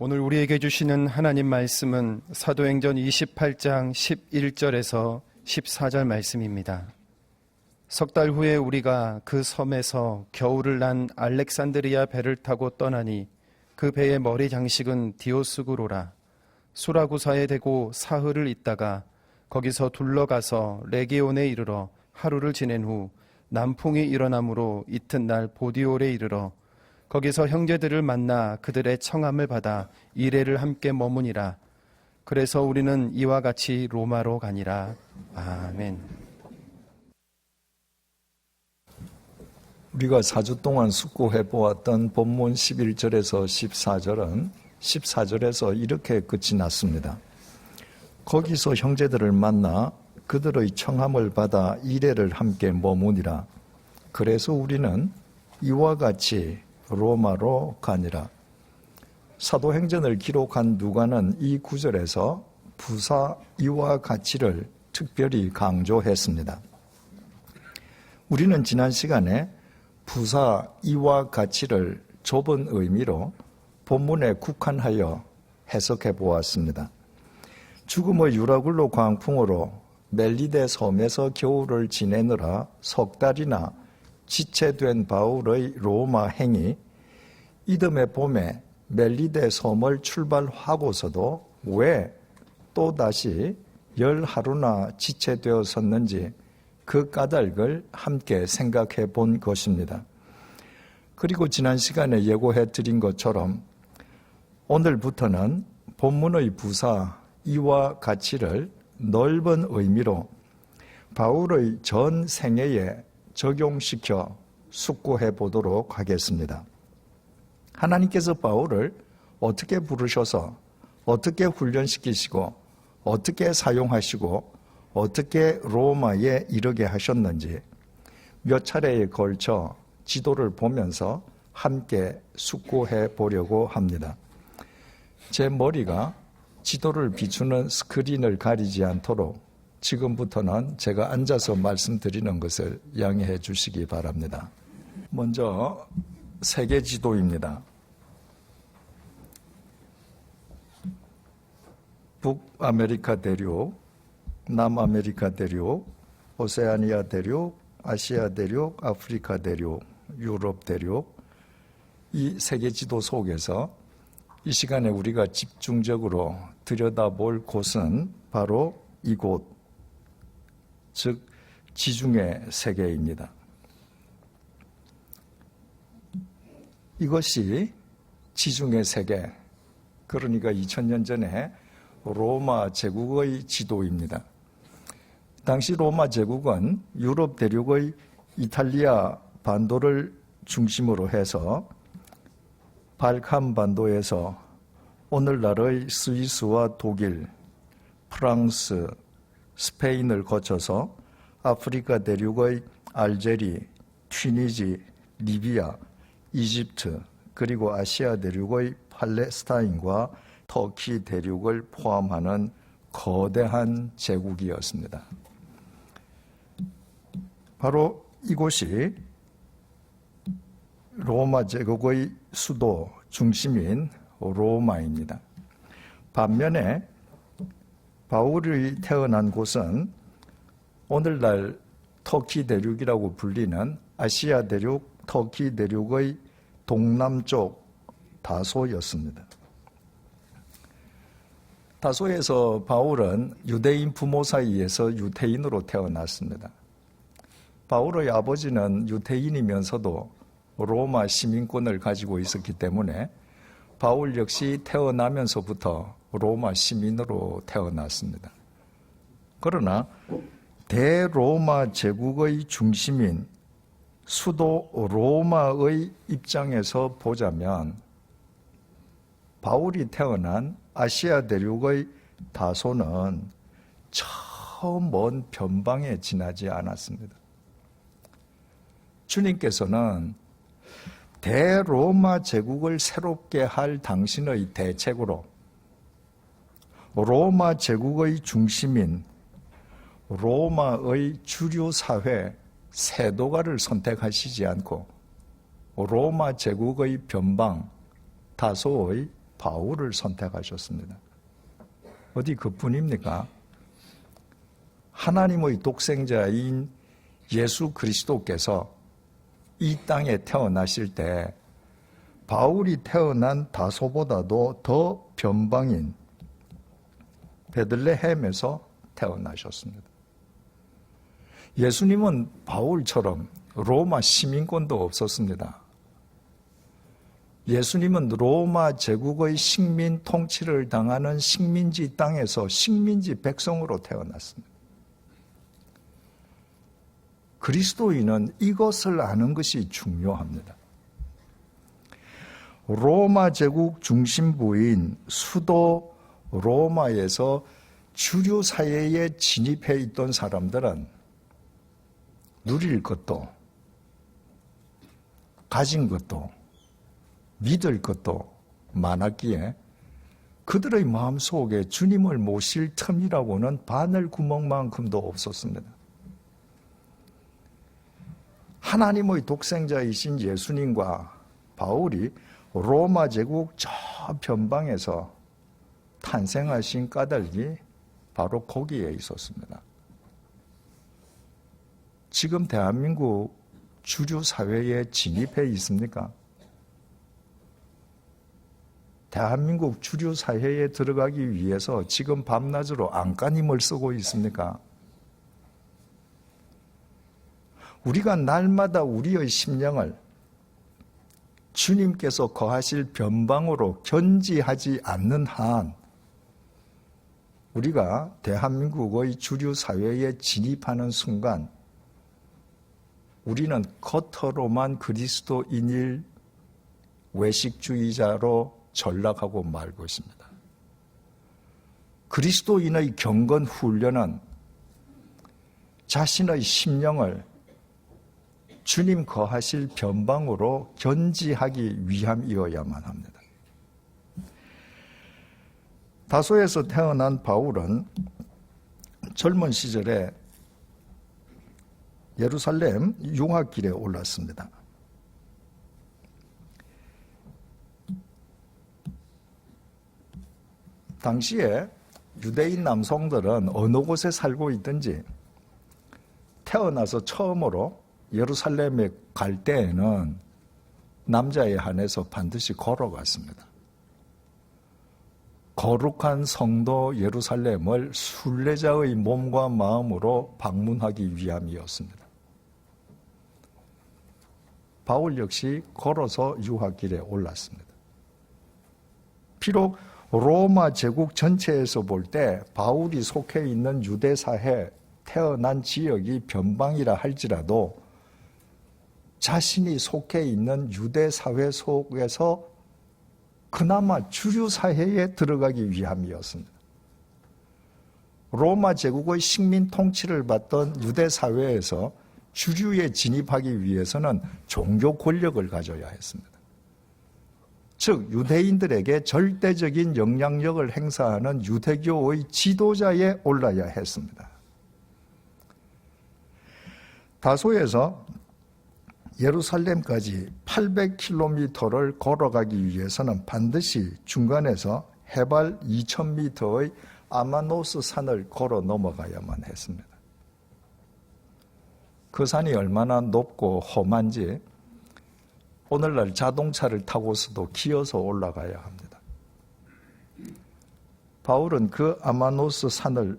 오늘 우리에게 주시는 하나님 말씀은 사도행전 28장 11절에서 14절 말씀입니다. 석 달 후에 우리가 그 섬에서 겨울을 난 알렉산드리아 배를 타고 떠나니 그 배의 머리 장식은 디오스구로라. 수라구사에 대고 사흘을 있다가 거기서 둘러가서 레게온에 이르러 하루를 지낸 후 남풍이 일어나므로 이튿날 보디올에 이르러 거기서 형제들을 만나 그들의 청함을 받아 이레를 함께 머무니라. 그래서 우리는 이와 같이 로마로 가니라. 아멘. 우리가 4주 동안 숙고해 보았던 본문 11절에서 14절은 14절에서 이렇게 끝이 났습니다. 거기서 형제들을 만나 그들의 청함을 받아 이레를 함께 머무니라. 그래서 우리는 이와 같이 로마로 가니라. 사도행전을 기록한 누가는 이 구절에서 부사 이와 같이를 특별히 강조했습니다. 우리는 지난 시간에 부사 이와 같이를 좁은 의미로 본문에 국한하여 해석해 보았습니다. 죽음의 유라굴로 광풍으로 멜리데 섬에서 겨울을 지내느라 석 달이나 지체된 바울의 로마 행이 이듬해 봄에 멜리데 섬을 출발하고서도 왜 또다시 10하루나 지체되었었는지 그 까닭을 함께 생각해 본 것입니다. 그리고 지난 시간에 예고해 드린 것처럼 오늘부터는 본문의 부사 이와 같이를 넓은 의미로 바울의 전 생애에 적용시켜 숙고해 보도록 하겠습니다. 하나님께서 바울을 어떻게 부르셔서 어떻게 훈련시키시고 어떻게 사용하시고 어떻게 로마에 이르게 하셨는지 몇 차례에 걸쳐 지도를 보면서 함께 숙고해 보려고 합니다. 제 머리가 지도를 비추는 스크린을 가리지 않도록 지금부터는 제가 앉아서 말씀드리는 것을 양해해 주시기 바랍니다. 먼저 세계 지도입니다. 북아메리카 대륙, 남아메리카 대륙, 오세아니아 대륙, 아시아 대륙, 아프리카 대륙, 유럽 대륙, 이 세계 지도 속에서 이 시간에 우리가 집중적으로 들여다볼 곳은 바로 이곳, 즉 지중해 세계입니다. 이것이 지중해 세계, 그러니까 2000년 전에 로마 제국의 지도입니다. 당시 로마 제국은 유럽 대륙의 이탈리아 반도를 중심으로 해서 발칸 반도에서 오늘날의 스위스와 독일, 프랑스, 스페인을 거쳐서 아프리카 대륙의 알제리, 튀니지, 리비아, 이집트, 그리고 아시아 대륙의 팔레스타인과 터키 대륙을 포함하는 거대한 제국이었습니다. 바로 이곳이 로마 제국의 수도 중심인 로마입니다. 반면에 바울이 태어난 곳은 오늘날 터키 대륙이라고 불리는 아시아 대륙, 터키 대륙의 동남쪽 다소였습니다. 다소에서 바울은 유대인 부모 사이에서 유태인으로 태어났습니다. 바울의 아버지는 유태인이면서도 로마 시민권을 가지고 있었기 때문에 바울 역시 태어나면서부터 로마 시민으로 태어났습니다. 그러나 대로마 제국의 중심인 수도 로마의 입장에서 보자면 바울이 태어난 아시아 대륙의 다소는 저 먼 변방에 지나지 않았습니다. 주님께서는 대로마 제국을 새롭게 할 당신의 대책으로 로마 제국의 중심인 로마의 주류 사회 세도가를 선택하시지 않고 로마 제국의 변방 다소의 바울을 선택하셨습니다. 어디 그뿐입니까? 하나님의 독생자인 예수 그리스도께서 이 땅에 태어나실 때 바울이 태어난 다소보다도 더 변방인 베들레헴에서 태어나셨습니다. 예수님은 바울처럼 로마 시민권도 없었습니다. 예수님은 로마 제국의 식민 통치를 당하는 식민지 땅에서 식민지 백성으로 태어났습니다. 그리스도인은 이것을 아는 것이 중요합니다. 로마 제국 중심부인 수도 로마에서 주류 사회에 진입해 있던 사람들은 누릴 것도 가진 것도 믿을 것도 많았기에 그들의 마음속에 주님을 모실 틈이라고는 바늘 구멍만큼도 없었습니다. 하나님의 독생자이신 예수님과 바울이 로마 제국 저 변방에서 탄생하신 까닭이 바로 거기에 있었습니다. 지금 대한민국 주류 사회에 진입해 있습니까? 대한민국 주류 사회에 들어가기 위해서 지금 밤낮으로 안간힘을 쓰고 있습니까? 우리가 날마다 우리의 심령을 주님께서 거하실 변방으로 견지하지 않는 한 우리가 대한민국의 주류 사회에 진입하는 순간 우리는 겉으로만 그리스도인일 외식주의자로 전락하고 말 것입니다. 그리스도인의 경건 훈련은 자신의 심령을 주님 거하실 변방으로 견지하기 위함이어야만 합니다. 다소에서 태어난 바울은 젊은 시절에 예루살렘 융합길에 올랐습니다. 당시에 유대인 남성들은 어느 곳에 살고 있든지 태어나서 처음으로 예루살렘에 갈 때에는 남자에 한해서 반드시 걸어갔습니다. 거룩한 성도 예루살렘을 순례자의 몸과 마음으로 방문하기 위함이었습니다. 바울 역시 걸어서 유학길에 올랐습니다. 비록 로마 제국 전체에서 볼 때 바울이 속해 있는 유대사회 태어난 지역이 변방이라 할지라도 자신이 속해 있는 유대사회 속에서 그나마 주류사회에 들어가기 위함이었습니다. 로마 제국의 식민 통치를 받던 유대사회에서 주류에 진입하기 위해서는 종교 권력을 가져야 했습니다. 즉 유대인들에게 절대적인 영향력을 행사하는 유대교의 지도자에 올라야 했습니다. 다소에서 예루살렘까지 800km를 걸어가기 위해서는 반드시 중간에서 해발 2000m의 아마노스 산을 걸어 넘어가야만 했습니다. 그 산이 얼마나 높고 험한지 오늘날 자동차를 타고서도 기어서 올라가야 합니다. 바울은 그 아마노스 산을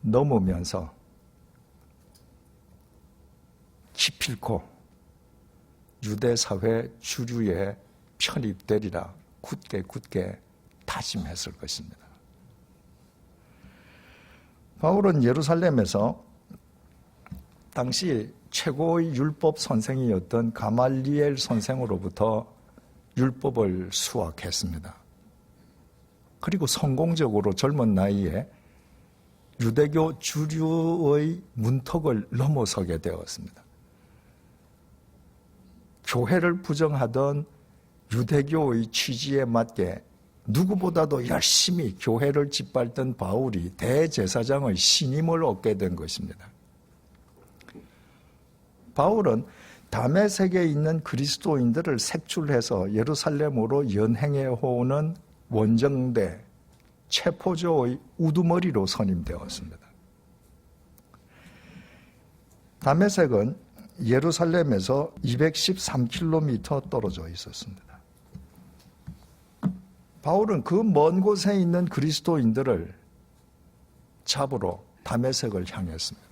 넘으면서 기필코 유대사회 주류에 편입되리라 굳게 다짐했을 것입니다. 바울은 예루살렘에서 당시 최고의 율법 선생이었던 가말리엘 선생으로부터 율법을 수학했습니다. 그리고 성공적으로 젊은 나이에 유대교 주류의 문턱을 넘어서게 되었습니다. 교회를 부정하던 유대교의 취지에 맞게 누구보다도 열심히 교회를 짓밟던 바울이 대제사장의 신임을 얻게 된 것입니다. 바울은 다메섹에 있는 그리스도인들을 색출해서 예루살렘으로 연행해 오는 원정대 체포조의 우두머리로 선임되었습니다. 다메섹은 예루살렘에서 213km 떨어져 있었습니다. 바울은 그 먼 곳에 있는 그리스도인들을 잡으러 다메섹을 향했습니다.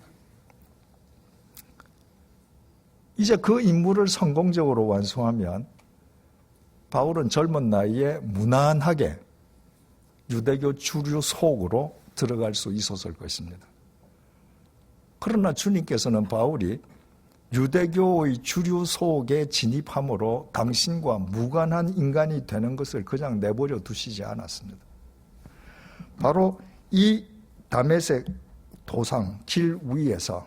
이제 그 임무를 성공적으로 완수하면 바울은 젊은 나이에 무난하게 유대교 주류 속으로 들어갈 수 있었을 것입니다. 그러나 주님께서는 바울이 유대교의 주류 속에 진입함으로 당신과 무관한 인간이 되는 것을 그냥 내버려 두시지 않았습니다. 바로 이 다메섹 도상 길 위에서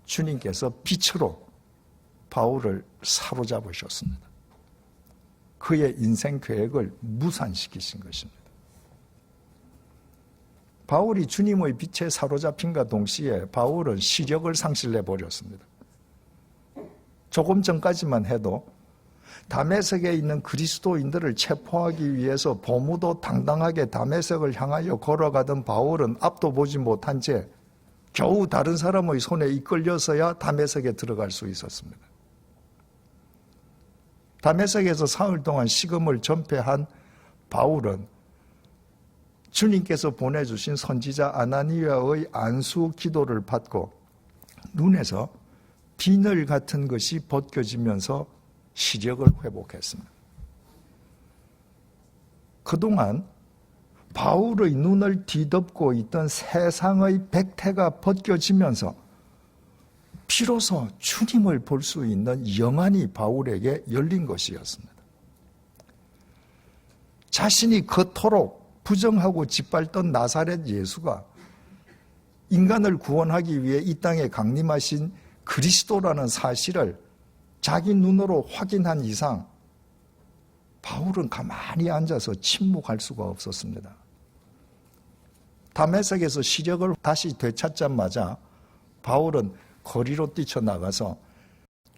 주님께서 빛으로 바울을 사로잡으셨습니다. 그의 인생 계획을 무산시키신 것입니다. 바울이 주님의 빛에 사로잡힌과 동시에 바울은 시력을 상실해 버렸습니다. 조금 전까지만 해도 다메섹에 있는 그리스도인들을 체포하기 위해서 보무도 당당하게 다메섹을 향하여 걸어가던 바울은 앞도 보지 못한 채 겨우 다른 사람의 손에 이끌려서야 다메섹에 들어갈 수 있었습니다. 다메섹에서 사흘 동안 식음을 전폐한 바울은 주님께서 보내주신 선지자 아나니아의 안수 기도를 받고 눈에서 비늘 같은 것이 벗겨지면서 시력을 회복했습니다. 그동안 바울의 눈을 뒤덮고 있던 세상의 백태가 벗겨지면서 비로소 주님을 볼 수 있는 영안이 바울에게 열린 것이었습니다. 자신이 그토록 부정하고 짓밟던 나사렛 예수가 인간을 구원하기 위해 이 땅에 강림하신 그리스도라는 사실을 자기 눈으로 확인한 이상 바울은 가만히 앉아서 침묵할 수가 없었습니다. 다메섹에서 시력을 다시 되찾자마자 바울은 거리로 뛰쳐나가서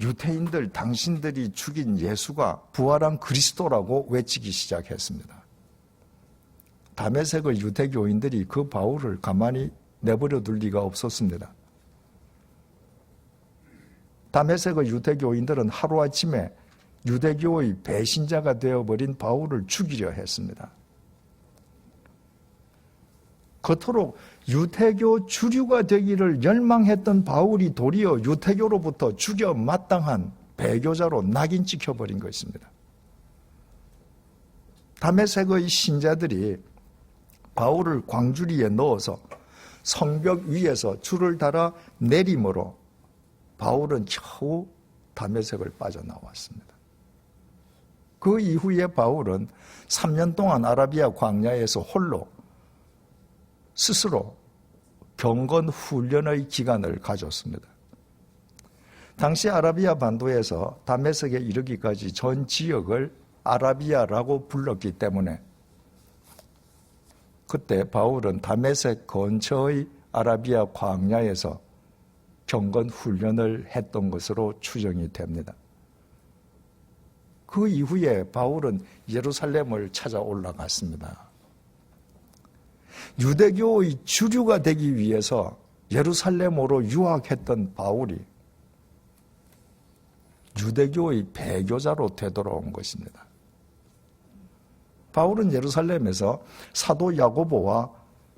유대인들 당신들이 죽인 예수가 부활한 그리스도라고 외치기 시작했습니다. 다메섹의 유대교인들이 그 바울을 가만히 내버려 둘 리가 없었습니다. 다메섹의 유대교인들은 하루아침에 유대교의 배신자가 되어버린 바울을 죽이려 했습니다. 그토록 유대교 주류가 되기를 열망했던 바울이 도리어 유대교로부터 죽여 마땅한 배교자로 낙인 찍혀버린 것입니다. 다메섹의 신자들이 바울을 광주리에 넣어서 성벽 위에서 줄을 달아 내림으로 바울은 겨우 다메섹을 빠져나왔습니다. 그 이후에 바울은 3년 동안 아라비아 광야에서 홀로 스스로 경건 훈련의 기간을 가졌습니다. 당시 아라비아 반도에서 다메섹에 이르기까지 전 지역을 아라비아라고 불렀기 때문에 그때 바울은 다메섹 근처의 아라비아 광야에서 경건 훈련을 했던 것으로 추정이 됩니다. 그 이후에 바울은 예루살렘을 찾아 올라갔습니다. 유대교의 주류가 되기 위해서 예루살렘으로 유학했던 바울이 유대교의 배교자로 되돌아온 것입니다. 바울은 예루살렘에서 사도 야고보와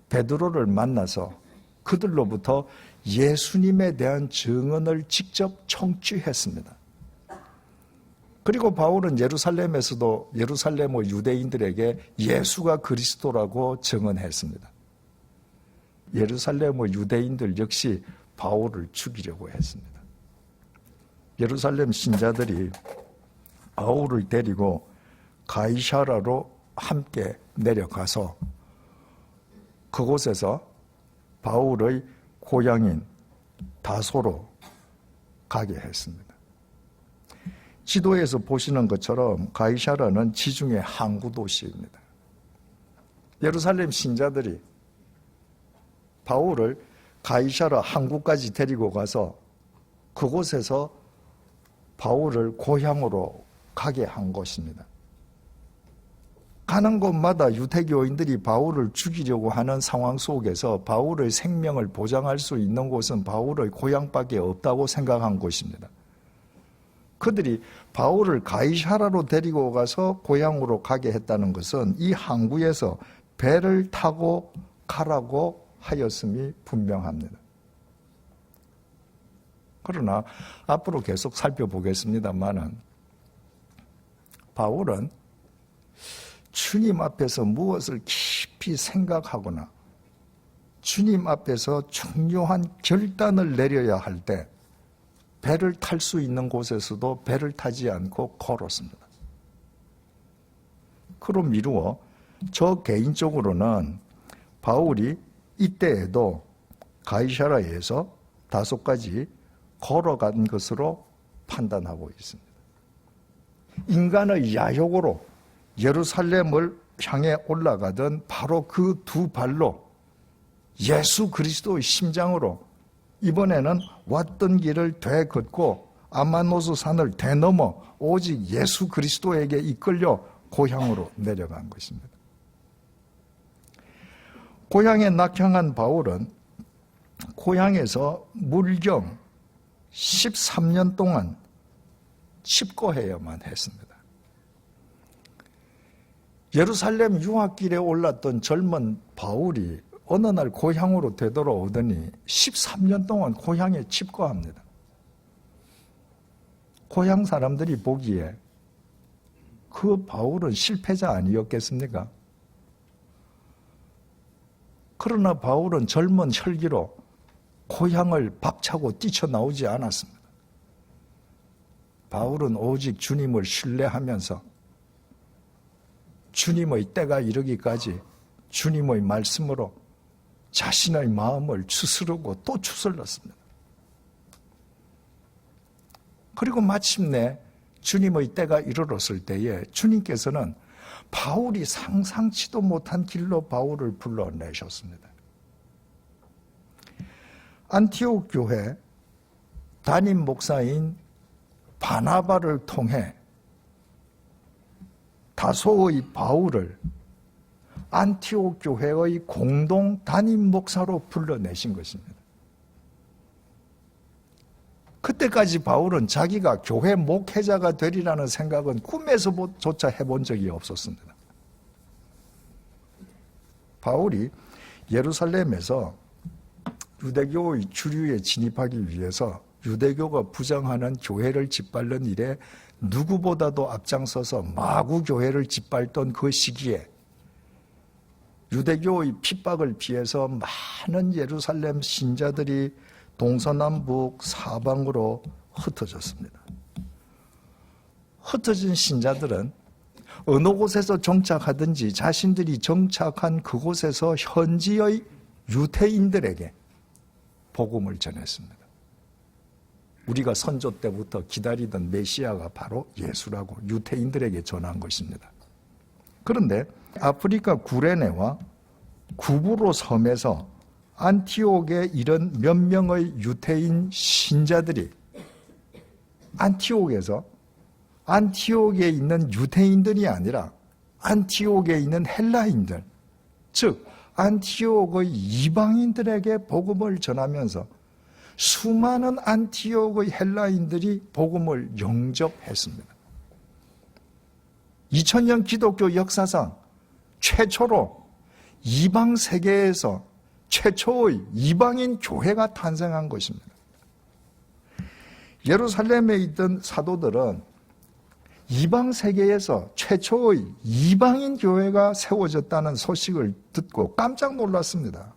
베드로를 만나서 그들로부터 예수님에 대한 증언을 직접 청취했습니다. 그리고 바울은 예루살렘에서도 예루살렘의 유대인들에게 예수가 그리스도라고 증언했습니다. 예루살렘의 유대인들 역시 바울을 죽이려고 했습니다. 예루살렘 신자들이 바울을 데리고 가이사라로 함께 내려가서 그곳에서 바울의 고향인 다소로 가게 했습니다. 지도에서 보시는 것처럼 가이사라는 지중해 항구 도시입니다. 예루살렘 신자들이 바울을 가이사라 항구까지 데리고 가서 그곳에서 바울을 고향으로 가게 한 것입니다. 가는 곳마다 유대교인들이 바울을 죽이려고 하는 상황 속에서 바울의 생명을 보장할 수 있는 곳은 바울의 고향밖에 없다고 생각한 것입니다. 그들이 바울을 가이사라로 데리고 가서 고향으로 가게 했다는 것은 이 항구에서 배를 타고 가라고 하였음이 분명합니다. 그러나 앞으로 계속 살펴보겠습니다만은 바울은 주님 앞에서 무엇을 깊이 생각하거나 주님 앞에서 중요한 결단을 내려야 할 때 배를 탈 수 있는 곳에서도 배를 타지 않고 걸었습니다. 그로 미루어 저 개인적으로는 바울이 이때에도 가이사라에서 다소까지 걸어간 것으로 판단하고 있습니다. 인간의 야욕으로 예루살렘을 향해 올라가던 바로 그 두 발로 예수 그리스도의 심장으로 이번에는 왔던 길을 되걷고 아마노스 산을 되넘어 오직 예수 그리스도에게 이끌려 고향으로 내려간 것입니다. 고향에 낙향한 바울은 고향에서 물경 13년 동안 칩거해야만 했습니다. 예루살렘 유학길에 올랐던 젊은 바울이 어느 날 고향으로 되돌아오더니 13년 동안 고향에 칩거합니다. 고향 사람들이 보기에 그 바울은 실패자 아니었겠습니까? 그러나 바울은 젊은 혈기로 고향을 박차고 뛰쳐나오지 않았습니다. 바울은 오직 주님을 신뢰하면서 주님의 때가 이르기까지 주님의 말씀으로 자신의 마음을 추스르고 또 추슬렀습니다. 그리고 마침내 주님의 때가 이르렀을 때에 주님께서는 바울이 상상치도 못한 길로 바울을 불러내셨습니다. 안티옥 교회 담임 목사인 바나바를 통해 다소의 바울을 안티옥 교회의 공동 담임 목사로 불러내신 것입니다. 그때까지 바울은 자기가 교회 목회자가 되리라는 생각은 꿈에서조차 해본 적이 없었습니다. 바울이 예루살렘에서 유대교의 주류에 진입하기 위해서 유대교가 부정하는 교회를 짓밟는 일에 누구보다도 앞장서서 마구 교회를 짓밟던 그 시기에 유대교의 핍박을 피해서 많은 예루살렘 신자들이 동서남북 사방으로 흩어졌습니다. 흩어진 신자들은 어느 곳에서 정착하든지 자신들이 정착한 그곳에서 현지의 유대인들에게 복음을 전했습니다. 우리가 선조 때부터 기다리던 메시아가 바로 예수라고 유대인들에게 전한 것입니다. 그런데 아프리카 구레네와 구브로 섬에서 안티옥에 이런 몇 명의 유대인 신자들이 안티옥에 있는 유대인들이 아니라 안티옥에 있는 헬라인들, 즉 안티옥의 이방인들에게 복음을 전하면서 수많은 안티옥의 헬라인들이 복음을 영접했습니다. 2000년 기독교 역사상 최초로 이방 세계에서 최초의 이방인 교회가 탄생한 것입니다. 예루살렘에 있던 사도들은 이방 세계에서 최초의 이방인 교회가 세워졌다는 소식을 듣고 깜짝 놀랐습니다.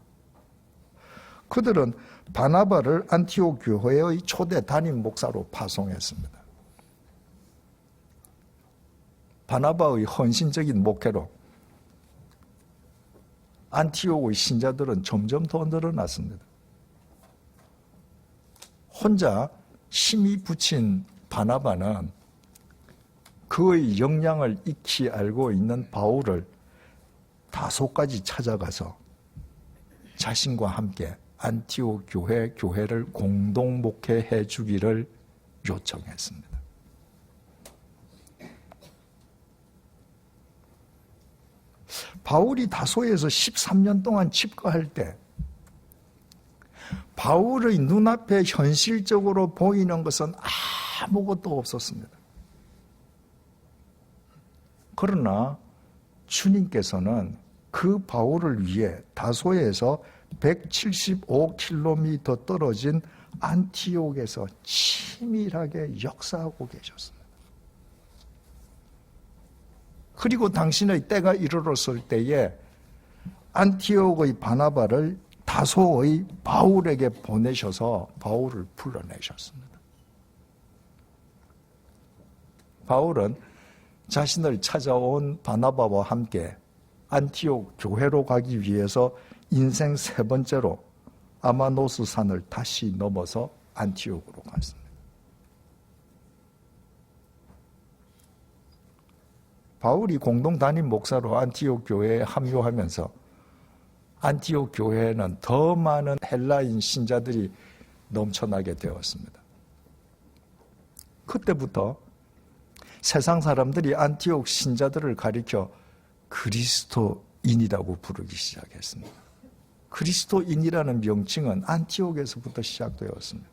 그들은 바나바를 안티옥 교회의 초대 담임 목사로 파송했습니다. 바나바의 헌신적인 목회로 안티옥의 신자들은 점점 더 늘어났습니다. 혼자 힘이 붙인 바나바는 그의 역량을 익히 알고 있는 바울을 다소까지 찾아가서 자신과 함께 안티옥 교회를 공동 목회해 주기를 요청했습니다. 바울이 다소에서 13년 동안 집거할 때 바울의 눈앞에 현실적으로 보이는 것은 아무것도 없었습니다. 그러나 주님께서는 그 바울을 위해 다소에서 175km 떨어진 안티옥에서 치밀하게 역사하고 계셨습니다. 그리고 당신의 때가 이르렀을 때에 안티옥의 바나바를 다소의 바울에게 보내셔서 바울을 불러내셨습니다. 바울은 자신을 찾아온 바나바와 함께 안티옥 교회로 가기 위해서 인생 세 번째로 아마노스 산을 다시 넘어서 안티옥으로 갔습니다. 바울이 공동 담임 목사로 안티옥 교회에 합류하면서 안티옥 교회에는 더 많은 헬라인 신자들이 넘쳐나게 되었습니다. 그때부터 세상 사람들이 안티옥 신자들을 가리켜 그리스도인이라고 부르기 시작했습니다. 그리스도인이라는 명칭은 안티옥에서부터 시작되었습니다.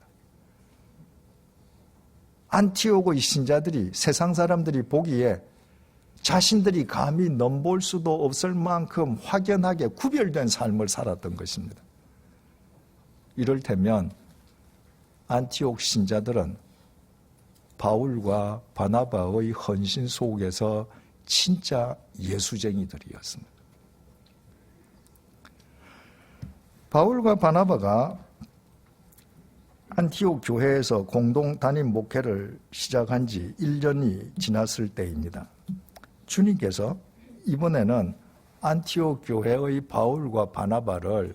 안티옥의 신자들이 세상 사람들이 보기에 자신들이 감히 넘볼 수도 없을 만큼 확연하게 구별된 삶을 살았던 것입니다. 이를테면 안티옥 신자들은 바울과 바나바의 헌신 속에서 진짜 예수쟁이들이었습니다. 바울과 바나바가 안티옥 교회에서 공동 담임 목회를 시작한 지 1년이 지났을 때입니다. 주님께서 이번에는 안티옥 교회의 바울과 바나바를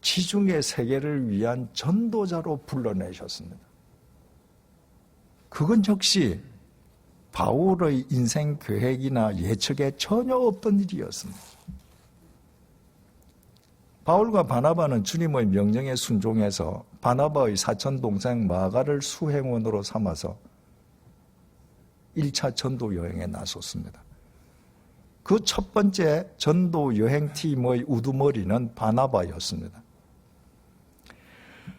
지중해 세계를 위한 전도자로 불러내셨습니다. 그건 역시 바울의 인생 계획이나 예측에 전혀 없던 일이었습니다. 바울과 바나바는 주님의 명령에 순종해서 바나바의 사촌동생 마가를 수행원으로 삼아서 1차 전도 여행에 나섰습니다. 그 첫 번째 전도 여행팀의 우두머리는 바나바였습니다.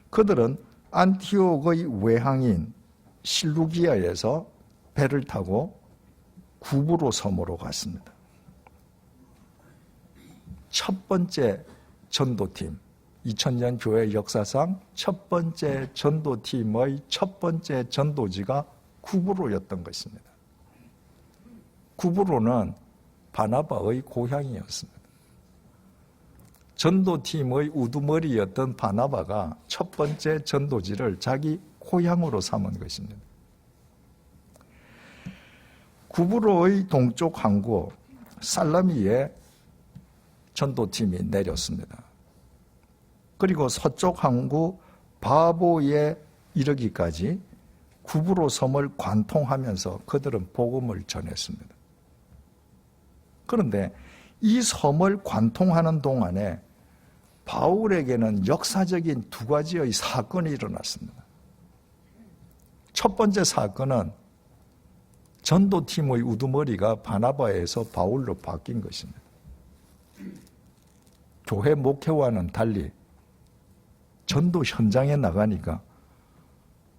그들은 안티옥의 외항인 실루기아에서 배를 타고 구브로 섬으로 갔습니다. 첫 번째 전도팀, 2000년 교회 역사상 첫 번째 전도팀의 첫 번째 전도지가 구브로였던 것입니다. 구브로는 바나바의 고향이었습니다. 전도팀의 우두머리였던 바나바가 첫 번째 전도지를 자기 고향으로 삼은 것입니다. 구브로의 동쪽 항구 살라미에 전도팀이 내렸습니다. 그리고 서쪽 항구 바보에 이르기까지 구브로 섬을 관통하면서 그들은 복음을 전했습니다. 그런데 이 섬을 관통하는 동안에 바울에게는 역사적인 두 가지의 사건이 일어났습니다. 첫 번째 사건은 전도팀의 우두머리가 바나바에서 바울로 바뀐 것입니다. 교회 목회와는 달리 전도 현장에 나가니까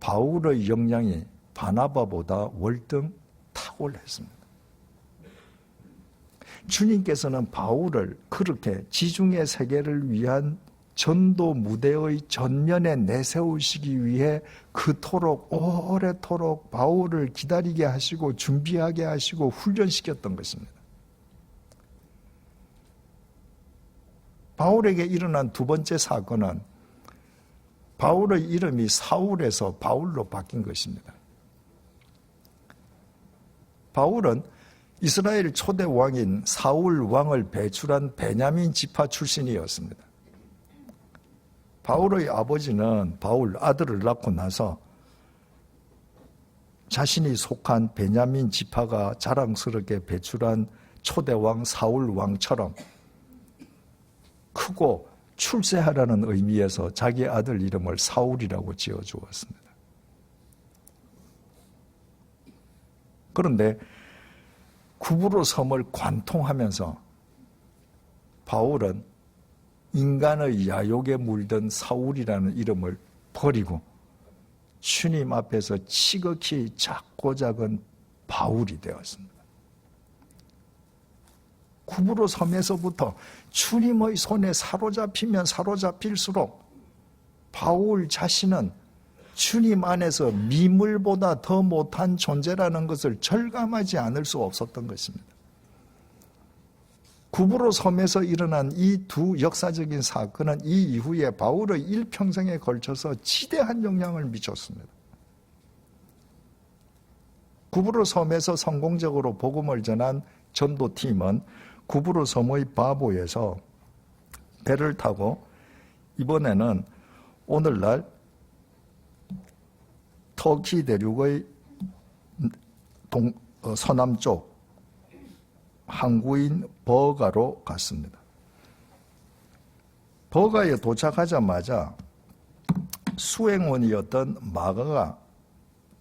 바울의 역량이 바나바보다 월등 탁월했습니다. 주님께서는 바울을 그렇게 지중해 세계를 위한 전도 무대의 전면에 내세우시기 위해 그토록 오래도록 바울을 기다리게 하시고 준비하게 하시고 훈련시켰던 것입니다. 바울에게 일어난 두 번째 사건은 바울의 이름이 사울에서 바울로 바뀐 것입니다. 바울은 이스라엘 초대 왕인 사울 왕을 배출한 베냐민 지파 출신이었습니다. 바울의 아버지는 바울 아들을 낳고 나서 자신이 속한 베냐민 지파가 자랑스럽게 배출한 초대 왕 사울 왕처럼 크고 출세하라는 의미에서 자기 아들 이름을 사울이라고 지어주었습니다. 그런데 구브로 섬을 관통하면서 바울은 인간의 야욕에 물든 사울이라는 이름을 버리고 주님 앞에서 지극히 작고 작은 바울이 되었습니다. 구부로 섬에서부터 주님의 손에 사로잡히면 사로잡힐수록 바울 자신은 주님 안에서 미물보다 더 못한 존재라는 것을 절감하지 않을 수 없었던 것입니다. 구부로 섬에서 일어난 이 두 역사적인 사건은 이 이후에 바울의 일평생에 걸쳐서 지대한 영향을 미쳤습니다. 구부로 섬에서 성공적으로 복음을 전한 전도팀은 구부로 섬의 바보에서 배를 타고 이번에는 오늘날 터키 대륙의 서남쪽 항구인 버가로 갔습니다. 버가에 도착하자마자 수행원이었던 마가가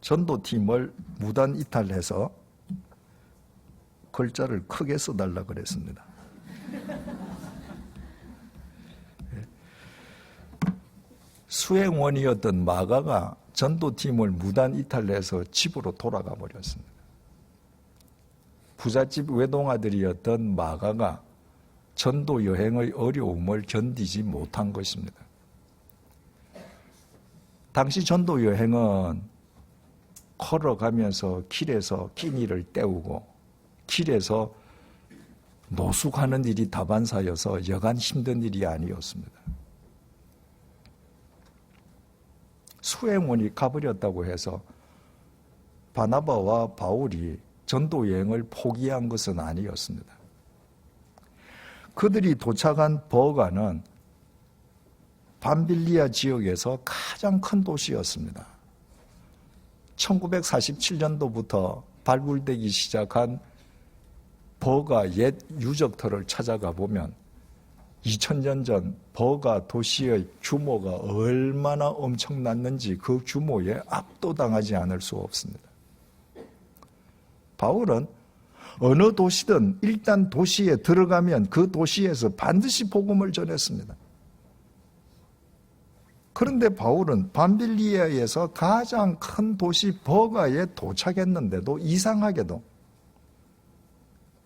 전도팀을 무단 이탈해서 글자를 크게 써달라 그랬습니다. 수행원이었던 마가가 전도팀을 무단 이탈해서 집으로 돌아가 버렸습니다. 부잣집 외동아들이었던 마가가 전도 여행의 어려움을 견디지 못한 것입니다. 당시 전도 여행은 걸어가면서 길에서 끼니를 때우고 길에서 노숙하는 일이 다반사여서 여간 힘든 일이 아니었습니다. 수행원이 가버렸다고 해서 바나바와 바울이 전도 여행을 포기한 것은 아니었습니다. 그들이 도착한 버가는 밤빌리아 지역에서 가장 큰 도시였습니다. 1947년도부터 발굴되기 시작한 버가 옛 유적터를 찾아가 보면 2000년 전 버가 도시의 규모가 얼마나 엄청났는지 그 규모에 압도당하지 않을 수 없습니다. 바울은 어느 도시든 일단 도시에 들어가면 그 도시에서 반드시 복음을 전했습니다. 그런데 바울은 밤빌리아에서 가장 큰 도시 버가에 도착했는데도 이상하게도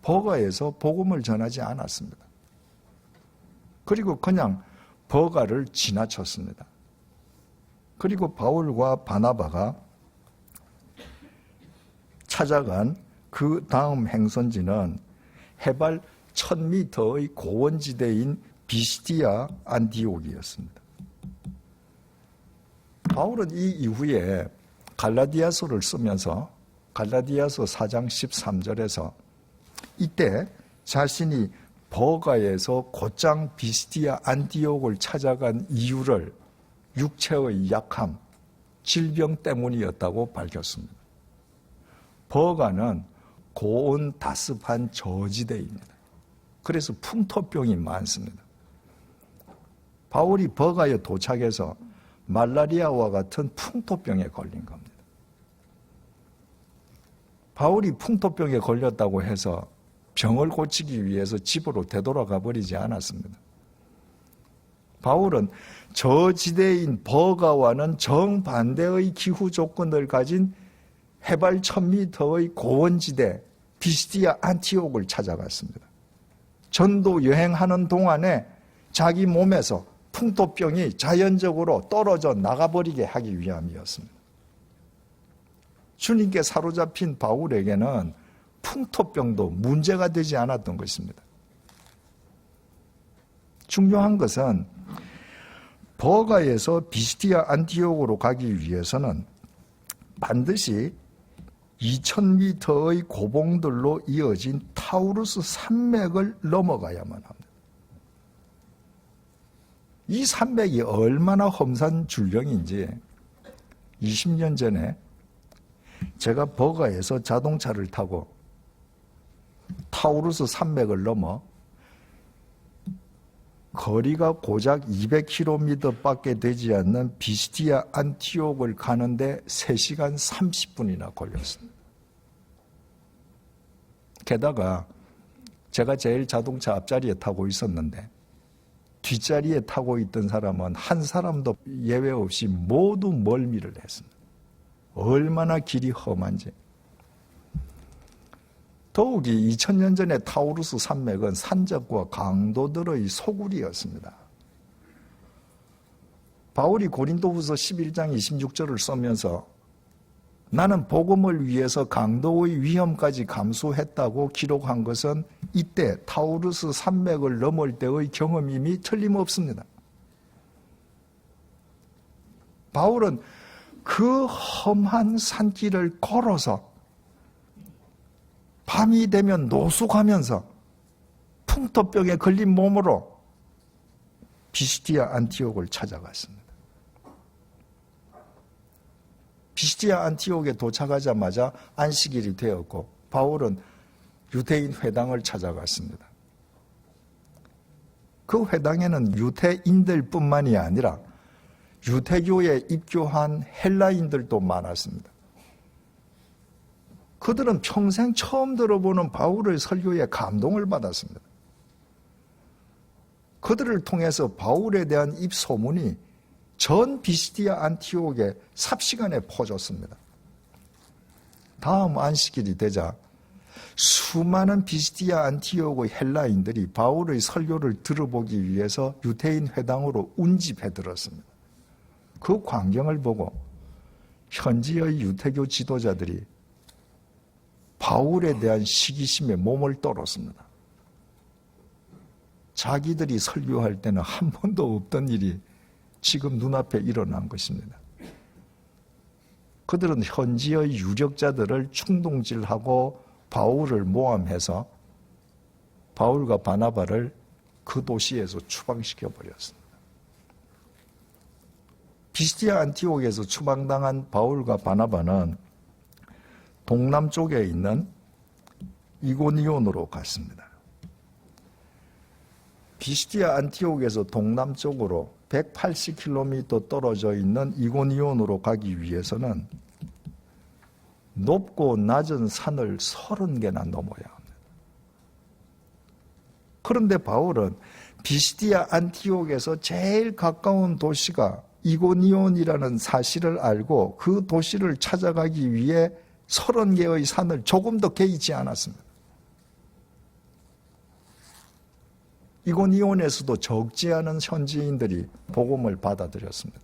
버가에서 복음을 전하지 않았습니다. 그리고 그냥 버가를 지나쳤습니다. 그리고 바울과 바나바가 찾아간 그 다음 행선지는 해발 1000m의 고원지대인 비시디아 안디옥이었습니다. 바울은 이 이후에 갈라디아서를 쓰면서 갈라디아서 4장 13절에서 이때 자신이 버가에서 곧장 비시디아 안디옥을 찾아간 이유를 육체의 약함, 질병 때문이었다고 밝혔습니다. 버가는 고온 다습한 저지대입니다. 그래서 풍토병이 많습니다. 바울이 버가에 도착해서 말라리아와 같은 풍토병에 걸린 겁니다. 바울이 풍토병에 걸렸다고 해서 병을 고치기 위해서 집으로 되돌아가 버리지 않았습니다. 바울은 저지대인 버가와는 정반대의 기후 조건을 가진 해발 1000m의 고원지대 비시디아 안티옥을 찾아갔습니다. 전도 여행하는 동안에 자기 몸에서 풍토병이 자연적으로 떨어져 나가버리게 하기 위함이었습니다. 주님께 사로잡힌 바울에게는 풍토병도 문제가 되지 않았던 것입니다. 중요한 것은 버가에서 비시디아 안티옥으로 가기 위해서는 반드시 2000m의 고봉들로 이어진 타우루스 산맥을 넘어가야만 합니다. 이 산맥이 얼마나 험산 줄령인지 20년 전에 제가 버가에서 자동차를 타고 타우루스 산맥을 넘어 거리가 고작 200km밖에 되지 않는 비시디아 안티옥을 가는데 3시간 30분이나 걸렸습니다. 게다가 제가 제일 자동차 앞자리에 타고 있었는데 뒷자리에 타고 있던 사람은 한 사람도 예외 없이 모두 멀미를 했습니다. 얼마나 길이 험한지. 더욱이 2000년 전에 타우루스 산맥은 산적과 강도들의 소굴이었습니다. 바울이 고린도후서 11장 26절을 쓰면서 나는 복음을 위해서 강도의 위험까지 감수했다고 기록한 것은 이때 타우루스 산맥을 넘을 때의 경험임이 틀림없습니다. 바울은 그 험한 산길을 걸어서 밤이 되면 노숙하면서 풍토병에 걸린 몸으로 비시디아 안티옥을 찾아갔습니다. 비시디아 안티옥에 도착하자마자 안식일이 되었고 바울은 유대인 회당을 찾아갔습니다. 그 회당에는 유대인들뿐만이 아니라 유대교에 입교한 헬라인들도 많았습니다. 그들은 평생 처음 들어보는 바울의 설교에 감동을 받았습니다. 그들을 통해서 바울에 대한 입소문이 전 비시디아 안티옥에 삽시간에 퍼졌습니다. 다음 안식일이 되자 수많은 비시디아 안티옥의 헬라인들이 바울의 설교를 들어보기 위해서 유대인 회당으로 운집해 들었습니다. 그 광경을 보고 현지의 유대교 지도자들이 바울에 대한 시기심에 몸을 떨었습니다. 자기들이 설교할 때는 한 번도 없던 일이 지금 눈앞에 일어난 것입니다. 그들은 현지의 유력자들을 충동질하고 바울을 모함해서 바울과 바나바를 그 도시에서 추방시켜 버렸습니다. 비시디아 안티옥에서 추방당한 바울과 바나바는 동남쪽에 있는 이고니온으로 갔습니다. 비시디아 안티옥에서 동남쪽으로 180km 떨어져 있는 이고니온으로 가기 위해서는 높고 낮은 산을 30개나 넘어야 합니다. 그런데 바울은 비시디아 안티옥에서 제일 가까운 도시가 이고니온이라는 사실을 알고 그 도시를 찾아가기 위해 30개의 산을 조금 더 개의치 않았습니다. 이고니온에서도 적지 않은 현지인들이 복음을 받아들였습니다.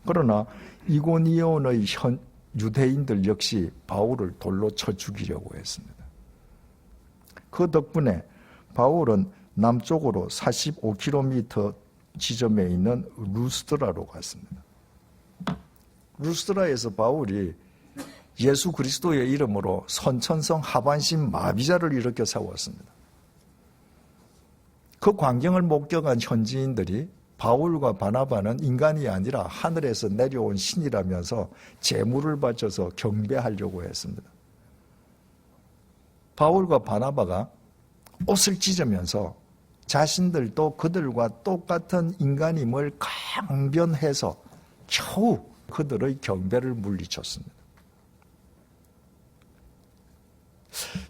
그러나 이고니온의 유대인들 역시 바울을 돌로 쳐 죽이려고 했습니다. 그 덕분에 바울은 남쪽으로 45km 지점에 있는 루스드라로 갔습니다. 루스드라에서 바울이 예수 그리스도의 이름으로 선천성 하반신 마비자를 일으켜 세웠습니다. 그 광경을 목격한 현지인들이 바울과 바나바는 인간이 아니라 하늘에서 내려온 신이라면서 제물을 바쳐서 경배하려고 했습니다. 바울과 바나바가 옷을 찢으면서 자신들도 그들과 똑같은 인간임을 강변해서 겨우 그들의 경배를 물리쳤습니다.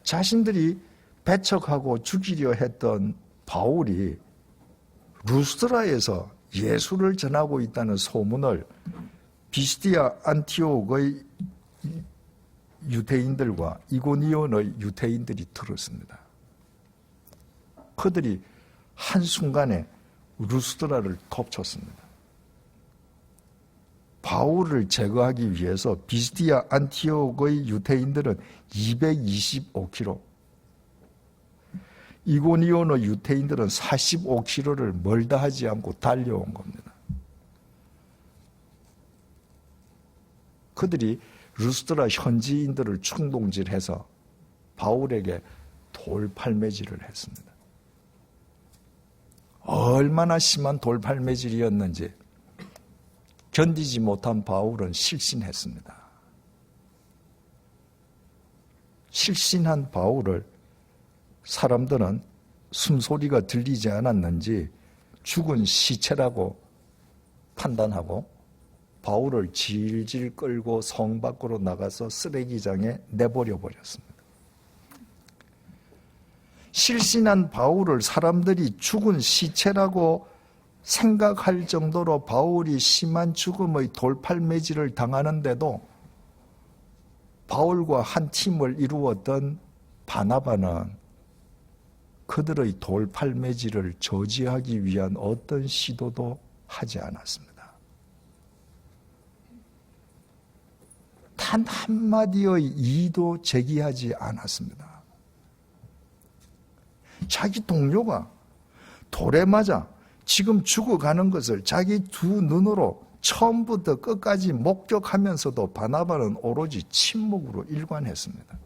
자신들이 배척하고 죽이려 했던 바울이 루스드라에서 예수를 전하고 있다는 소문을 비시디아 안티옥의 유대인들과 이고니온의 유대인들이 들었습니다. 그들이 한순간에 루스드라를 덮쳤습니다. 바울을 제거하기 위해서 비시디아 안티옥의 유대인들은 225km, 이고니온의 유대인들은 45km를 멀다 하지 않고 달려온 겁니다. 그들이 루스드라 현지인들을 충동질해서 바울에게 돌팔매질을 했습니다. 얼마나 심한 돌팔매질이었는지 견디지 못한 바울은 실신했습니다. 실신한 바울을 사람들은 숨소리가 들리지 않았는지 죽은 시체라고 판단하고 바울을 질질 끌고 성 밖으로 나가서 쓰레기장에 내버려 버렸습니다. 실신한 바울을 사람들이 죽은 시체라고 생각할 정도로 바울이 심한 죽음의 돌팔매질을 당하는데도 바울과 한 팀을 이루었던 바나바는 그들의 돌팔매질을 저지하기 위한 어떤 시도도 하지 않았습니다. 단 한마디의 이의도 제기하지 않았습니다. 자기 동료가 돌에 맞아 지금 죽어가는 것을 자기 두 눈으로 처음부터 끝까지 목격하면서도 바나바는 오로지 침묵으로 일관했습니다.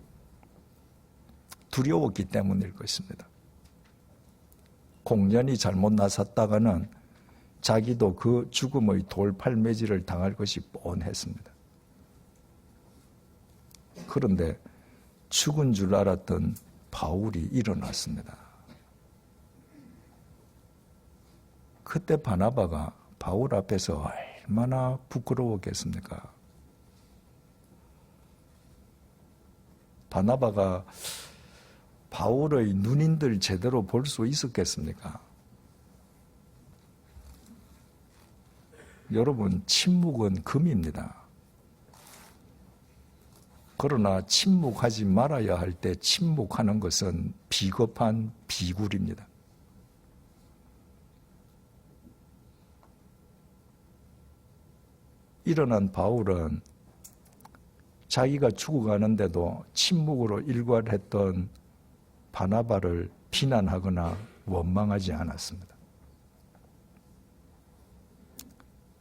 두려웠기 때문일 것입니다. 공연이 잘못 나섰다가는 자기도 그 죽음의 돌팔매질을 당할 것이 뻔했습니다. 그런데 죽은 줄 알았던 바울이 일어났습니다. 그때 바나바가 바울 앞에서 얼마나 부끄러웠겠습니까? 바나바가 바울의 눈인들 제대로 볼 수 있었겠습니까? 여러분, 침묵은 금입니다. 그러나 침묵하지 말아야 할 때 침묵하는 것은 비겁한 비굴입니다. 일어난 바울은 자기가 죽어가는데도 침묵으로 일관했던 바나바를 비난하거나 원망하지 않았습니다.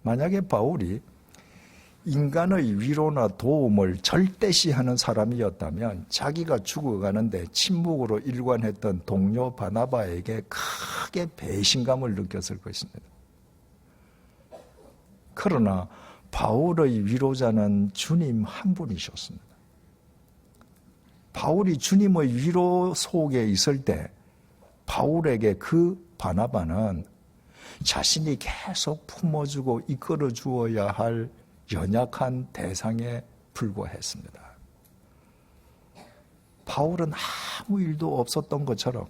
만약에 바울이 인간의 위로나 도움을 절대시하는 사람이었다면 자기가 죽어가는데 침묵으로 일관했던 동료 바나바에게 크게 배신감을 느꼈을 것입니다. 그러나 바울의 위로자는 주님 한 분이셨습니다. 바울이 주님의 위로 속에 있을 때 바울에게 그 바나바는 자신이 계속 품어주고 이끌어 주어야 할 연약한 대상에 불과했습니다. 바울은 아무 일도 없었던 것처럼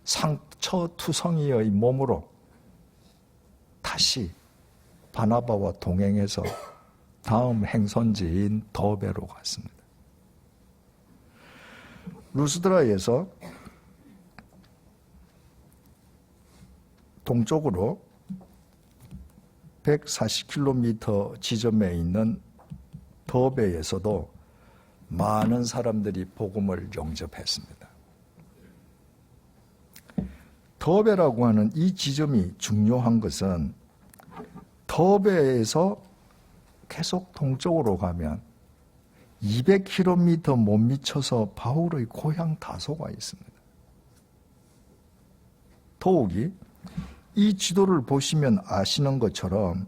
상처투성이의 몸으로 다시 바나바와 동행해서 다음 행선지인 더베로 갔습니다. 루스드라에서 동쪽으로 140km 지점에 있는 더베에서도 많은 사람들이 복음을 영접했습니다. 더베라고 하는 이 지점이 중요한 것은 더베에서 계속 동쪽으로 가면 200km 못 미쳐서 바울의 고향 다소가 있습니다. 더욱이 이 지도를 보시면 아시는 것처럼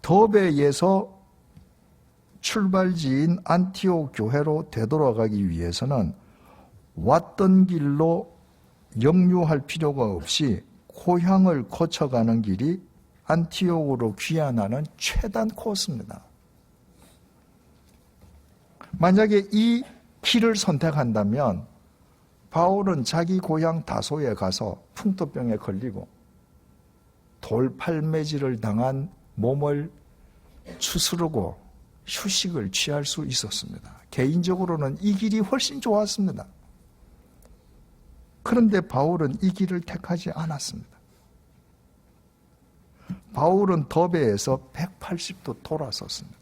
더베에서 출발지인 안티옥 교회로 되돌아가기 위해서는 왔던 길로 역류할 필요가 없이 고향을 거쳐가는 길이 안티옥으로 귀환하는 최단 코스입니다. 만약에 이 길을 선택한다면 바울은 자기 고향 다소에 가서 풍토병에 걸리고 돌팔매질을 당한 몸을 추스르고 휴식을 취할 수 있었습니다. 개인적으로는 이 길이 훨씬 좋았습니다. 그런데 바울은 이 길을 택하지 않았습니다. 바울은 더베에서 180도 돌아섰습니다.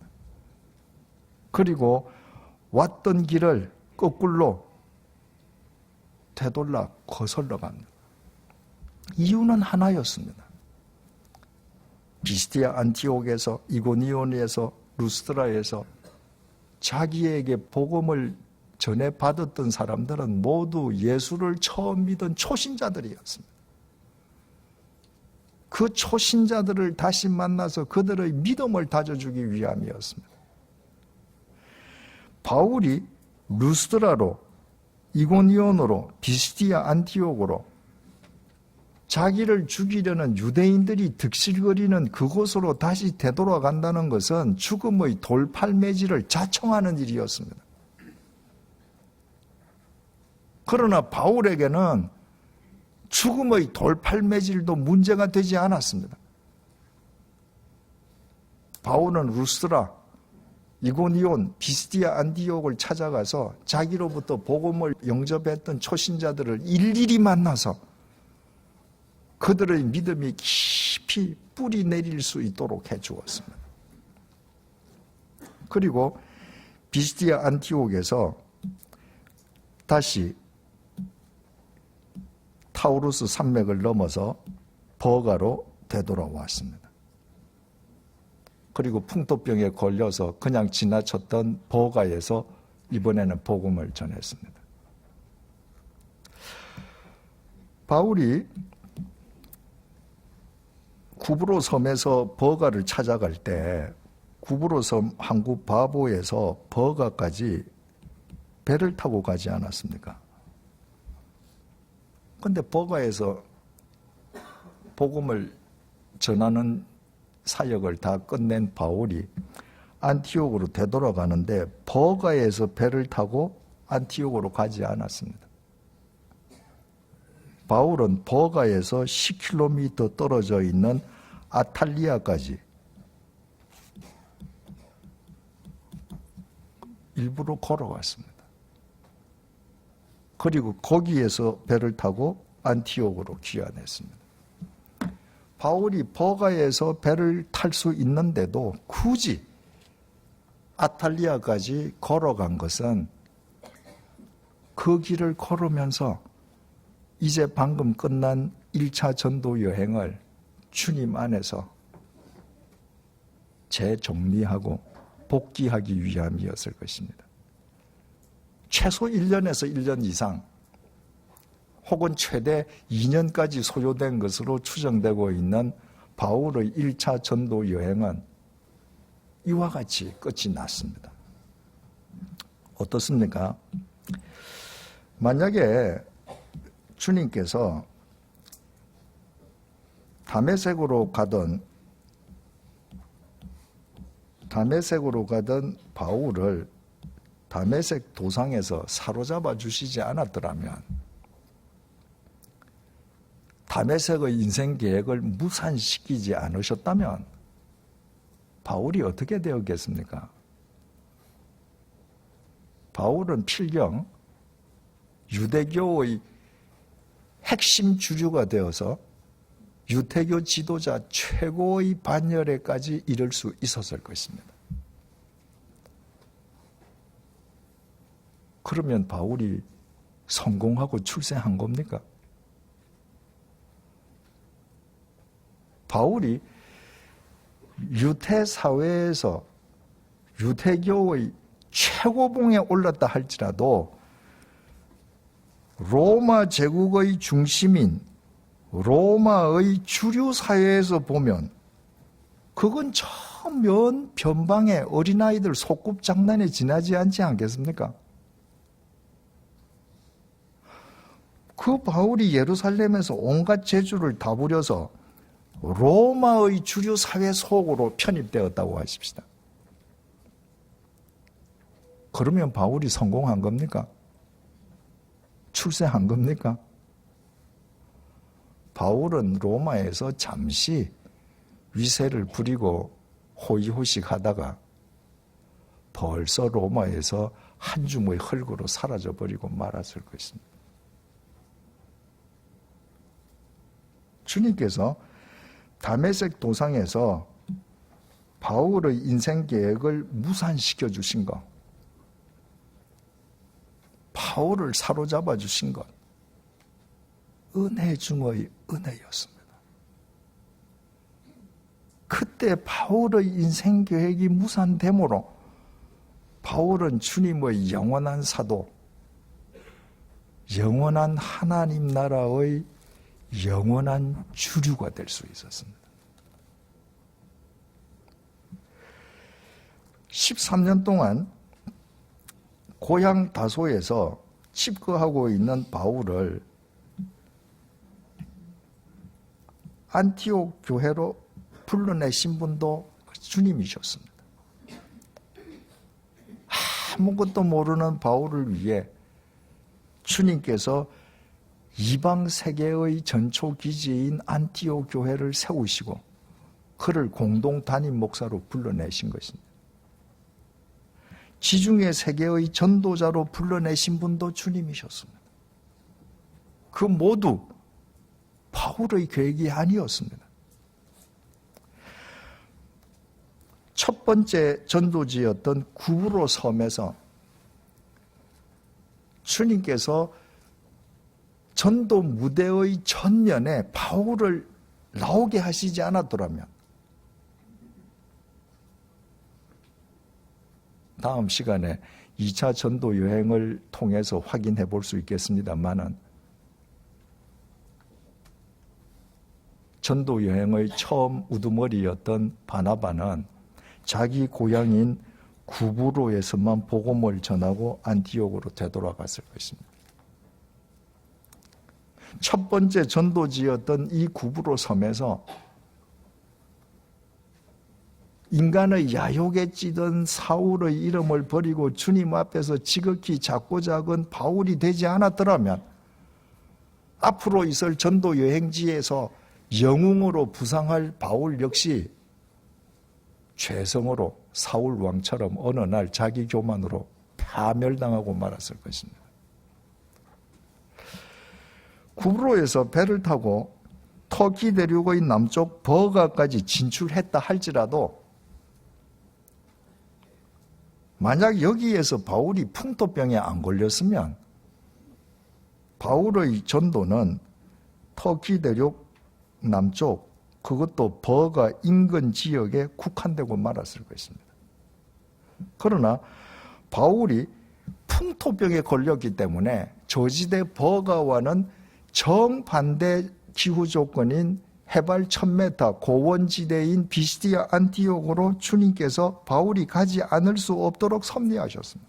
그리고 왔던 길을 거꾸로 되돌라 거슬러 갑니다. 이유는 하나였습니다. 비스티아 안티옥에서, 이고니온에서, 루스드라에서 자기에게 복음을 전해받았던 사람들은 모두 예수를 처음 믿은 초신자들이었습니다. 그 초신자들을 다시 만나서 그들의 믿음을 다져주기 위함이었습니다. 바울이 루스드라로, 이고니온으로, 비스티아 안티옥으로 자기를 죽이려는 유대인들이 득실거리는 그곳으로 다시 되돌아간다는 것은 죽음의 돌팔매질을 자청하는 일이었습니다. 그러나 바울에게는 죽음의 돌팔매질도 문제가 되지 않았습니다. 바울은 루스드라, 이고니온, 비스디아, 안디옥을 찾아가서 자기로부터 복음을 영접했던 초신자들을 일일이 만나서 그들의 믿음이 깊이 뿌리 내릴 수 있도록 해주었습니다. 그리고 비스디아 안티옥에서 다시 타우루스 산맥을 넘어서 버가로 되돌아왔습니다. 그리고 풍토병에 걸려서 그냥 지나쳤던 버가에서 이번에는 복음을 전했습니다. 바울이 구브로 섬에서 버가를 찾아갈 때 구브로 섬 항구 바보에서 버가까지 배를 타고 가지 않았습니까? 그런데 버가에서 복음을 전하는 사역을 다 끝낸 바울이 안티옥으로 되돌아가는데 버가에서 배를 타고 안티옥으로 가지 않았습니다. 바울은 버가에서 10km 떨어져 있는 아탈리아까지 일부러 걸어갔습니다. 그리고 거기에서 배를 타고 안티옥으로 귀환했습니다. 바울이 버가에서 배를 탈 수 있는데도 굳이 아탈리아까지 걸어간 것은 그 길을 걸으면서 이제 방금 끝난 1차 전도 여행을 주님 안에서 재정리하고 복귀하기 위함이었을 것입니다. 최소 1년에서 1년 이상 혹은 최대 2년까지 소요된 것으로 추정되고 있는 바울의 1차 전도 여행은 이와 같이 끝이 났습니다. 어떻습니까? 만약에 주님께서 다메섹으로 가던 바울을 다메섹 도상에서 사로잡아 주시지 않았더라면 다메섹의 인생 계획을 무산시키지 않으셨다면 바울이 어떻게 되었겠습니까? 바울은 필경 유대교의 핵심 주류가 되어서 유태교 지도자 최고의 반열에까지 이를 수 있었을 것입니다. 그러면 바울이 성공하고 출세한 겁니까? 바울이 유태 사회에서 유태교의 최고봉에 올랐다 할지라도 로마 제국의 중심인 로마의 주류 사회에서 보면 그건 저 먼 변방의 어린아이들 소꿉장난에 지나지 않지 않겠습니까? 그 바울이 예루살렘에서 온갖 재주를 다 부려서 로마의 주류 사회 속으로 편입되었다고 하십시다. 그러면 바울이 성공한 겁니까? 출세한 겁니까? 바울은 로마에서 잠시 위세를 부리고 호의호식 하다가 벌써 로마에서 한 줌의 흙으로 사라져버리고 말았을 것입니다. 주님께서 다메섹 도상에서 바울의 인생 계획을 무산시켜 주신 것, 바울을 사로잡아 주신 것, 은혜 중의 은혜였습니다. 그때 바울의 인생 계획이 무산되므로 바울은 주님의 영원한 사도, 영원한 하나님 나라의 영원한 주류가 될 수 있었습니다. 13년 동안 고향 다소에서 칩거하고 있는 바울을 안티옥 교회로 불러내신 분도 주님이셨습니다. 아무것도 모르는 바울을 위해 주님께서 이방 세계의 전초 기지인 안티옥 교회를 세우시고 그를 공동 담임 목사로 불러내신 것입니다. 지중해 세계의 전도자로 불러내신 분도 주님이셨습니다. 그 모두 바울의 계획이 아니었습니다. 첫 번째 전도지였던 구브로 섬에서 주님께서 전도 무대의 전면에 바울을 나오게 하시지 않았더라면 다음 시간에 2차 전도 여행을 통해서 확인해 볼 수 있겠습니다만은 전도 여행의 처음 우두머리였던 바나바는 자기 고향인 구브로에서만 복음을 전하고 안티옥으로 되돌아갔을 것입니다. 첫 번째 전도지였던 이 구브로 섬에서 인간의 야욕에 찌든 사울의 이름을 버리고 주님 앞에서 지극히 작고 작은 바울이 되지 않았더라면 앞으로 있을 전도 여행지에서 영웅으로 부상할 바울 역시 죄성으로 사울 왕처럼 어느 날 자기 교만으로 파멸당하고 말았을 것입니다. 구브로에서 배를 타고 터키 대륙의 남쪽 버가까지 진출했다 할지라도 만약 여기에서 바울이 풍토병에 안 걸렸으면 바울의 전도는 터키 대륙 남쪽 그것도 버가 인근 지역에 국한되고 말았을 것입니다. 그러나 바울이 풍토병에 걸렸기 때문에 저지대 버가와는 정반대 기후 조건인 해발 1000m 고원지대인 비시디아 안티옥으로 주님께서 바울이 가지 않을 수 없도록 섭리하셨습니다.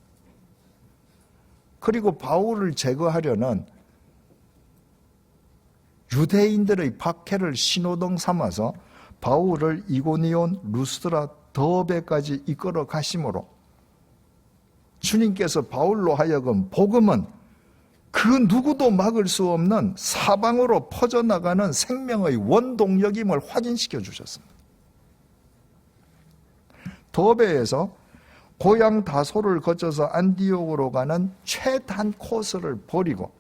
그리고 바울을 제거하려는 유대인들의 박해를 신호등 삼아서 바울을 이고니온, 루스드라, 더베까지 이끌어 가심으로 주님께서 바울로 하여금 복음은 그 누구도 막을 수 없는 사방으로 퍼져나가는 생명의 원동력임을 확인시켜 주셨습니다. 더베에서 고향 다소를 거쳐서 안디옥으로 가는 최단 코스를 버리고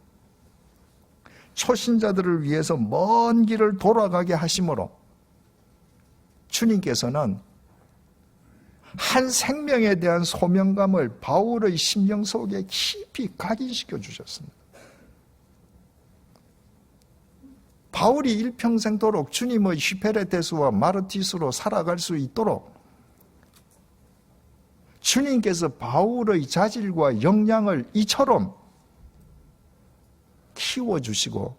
초신자들을 위해서 먼 길을 돌아가게 하심으로 주님께서는 한 생명에 대한 소명감을 바울의 심령 속에 깊이 각인시켜 주셨습니다. 바울이 일평생도록 주님의 휘페레테스와 마르티스로 살아갈 수 있도록 주님께서 바울의 자질과 역량을 이처럼 키워주시고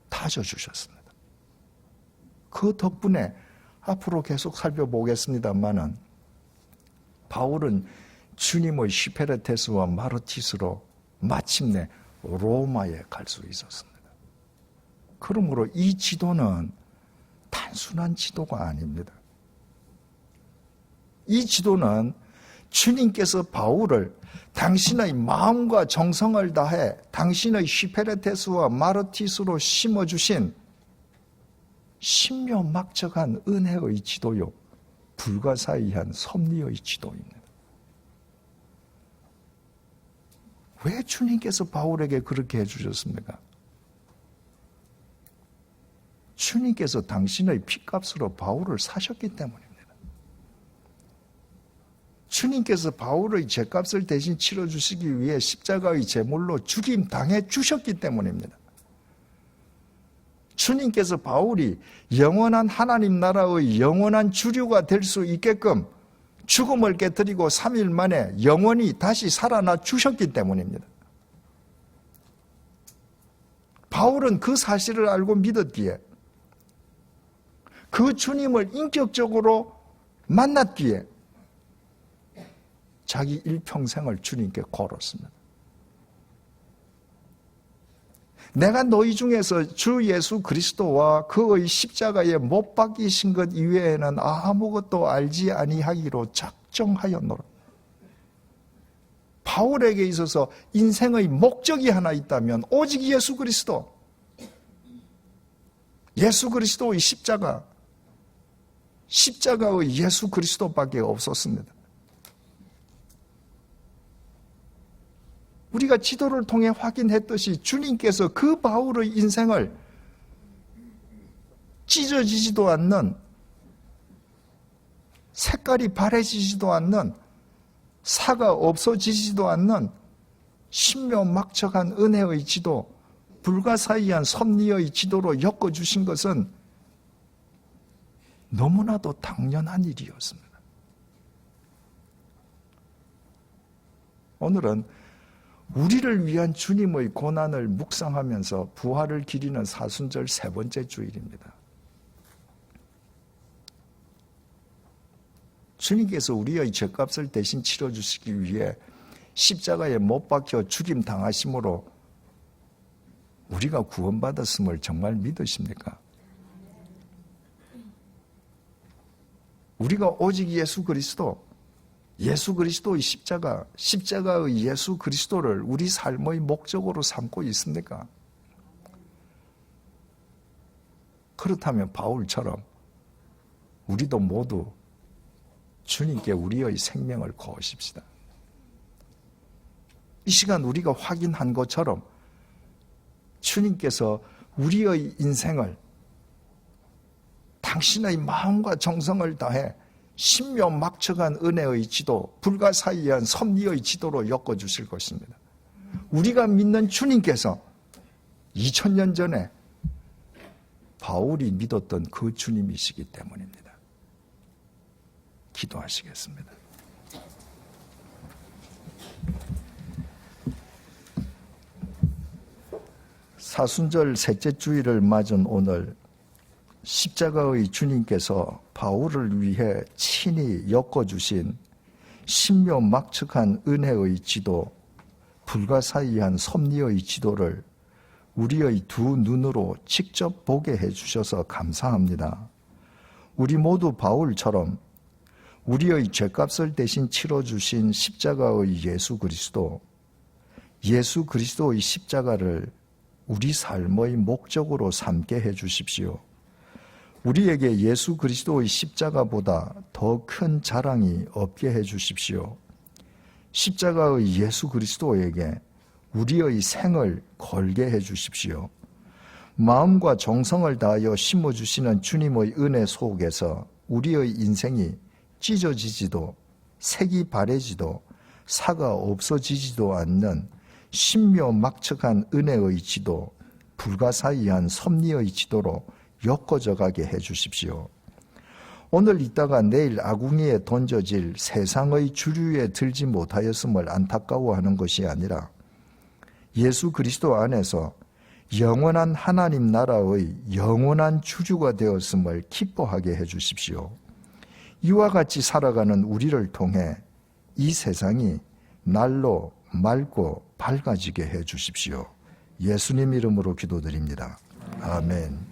다져주셨습니다. 그 덕분에 앞으로 계속 살펴보겠습니다만은 바울은 주님의 휘페레테스와 마르티스로 마침내 로마에 갈 수 있었습니다. 그러므로 이 지도는 단순한 지도가 아닙니다. 이 지도는 주님께서 바울을 당신의 마음과 정성을 다해 당신의 휘페레테스와 마르티스로 심어주신 신묘막적한 은혜의 지도요, 불가사의한 섭리의 지도입니다. 왜 주님께서 바울에게 그렇게 해주셨습니까? 주님께서 당신의 피값으로 바울을 사셨기 때문입니다. 주님께서 바울의 죄값을 대신 치러주시기 위해 십자가의 제물로 죽임 당해 주셨기 때문입니다. 주님께서 바울이 영원한 하나님 나라의 영원한 주류가 될 수 있게끔 죽음을 깨뜨리고 3일 만에 영원히 다시 살아나 주셨기 때문입니다. 바울은 그 사실을 알고 믿었기에 그 주님을 인격적으로 만났기에 자기 일평생을 주님께 걸었습니다. 내가 너희 중에서 주 예수 그리스도와 그의 십자가에 못 박이신 것 이외에는 아무것도 알지 아니하기로 작정하였노라. 바울에게 있어서 인생의 목적이 하나 있다면 오직 예수 그리스도, 예수 그리스도의 십자가의 예수 그리스도밖에 없었습니다. 우리가 지도를 통해 확인했듯이 주님께서 그 바울의 인생을 찢어지지도 않는, 색깔이 바래지지도 않는, 사가 없어지지도 않는 신묘막측한 은혜의 지도, 불가사의한 섭리의 지도로 엮어주신 것은 너무나도 당연한 일이었습니다. 오늘은 우리를 위한 주님의 고난을 묵상하면서 부활을 기리는 사순절 세 번째 주일입니다. 주님께서 우리의 죄값을 대신 치러주시기 위해 십자가에 못 박혀 죽임 당하심으로 우리가 구원받았음을 정말 믿으십니까? 우리가 오직 예수 그리스도의 십자가의 예수 그리스도를 우리 삶의 목적으로 삼고 있습니까? 그렇다면 바울처럼 우리도 모두 주님께 우리의 생명을 거십시다. 이 시간 우리가 확인한 것처럼 주님께서 우리의 인생을 당신의 마음과 정성을 다해 신묘막측한 은혜의 지도, 불가사의한 섭리의 지도로 엮어주실 것입니다. 우리가 믿는 주님께서 2000년 전에 바울이 믿었던 그 주님이시기 때문입니다. 기도하시겠습니다. 사순절 셋째 주일을 맞은 오늘 십자가의 주님께서 바울을 위해 친히 엮어주신 신묘막측한 은혜의 지도, 불가사의한 섭리의 지도를 우리의 두 눈으로 직접 보게 해주셔서 감사합니다. 우리 모두 바울처럼 우리의 죄값을 대신 치러주신 십자가의 예수 그리스도의 십자가를 우리 삶의 목적으로 삼게 해주십시오. 우리에게 예수 그리스도의 십자가보다 더 큰 자랑이 없게 해주십시오. 십자가의 예수 그리스도에게 우리의 생을 걸게 해주십시오. 마음과 정성을 다하여 심어주시는 주님의 은혜 속에서 우리의 인생이 찢어지지도 색이 바래지도 사가 없어지지도 않는 신묘막측한 은혜의 지도, 불가사의한 섭리의 지도로 엮어져 가게 해주십시오. 오늘 있다가 내일 아궁이에 던져질 세상의 주류에 들지 못하였음을 안타까워하는 것이 아니라 예수 그리스도 안에서 영원한 하나님 나라의 영원한 주류가 되었음을 기뻐하게 해주십시오. 이와 같이 살아가는 우리를 통해 이 세상이 날로 맑고 밝아지게 해주십시오. 예수님 이름으로 기도드립니다. 아멘.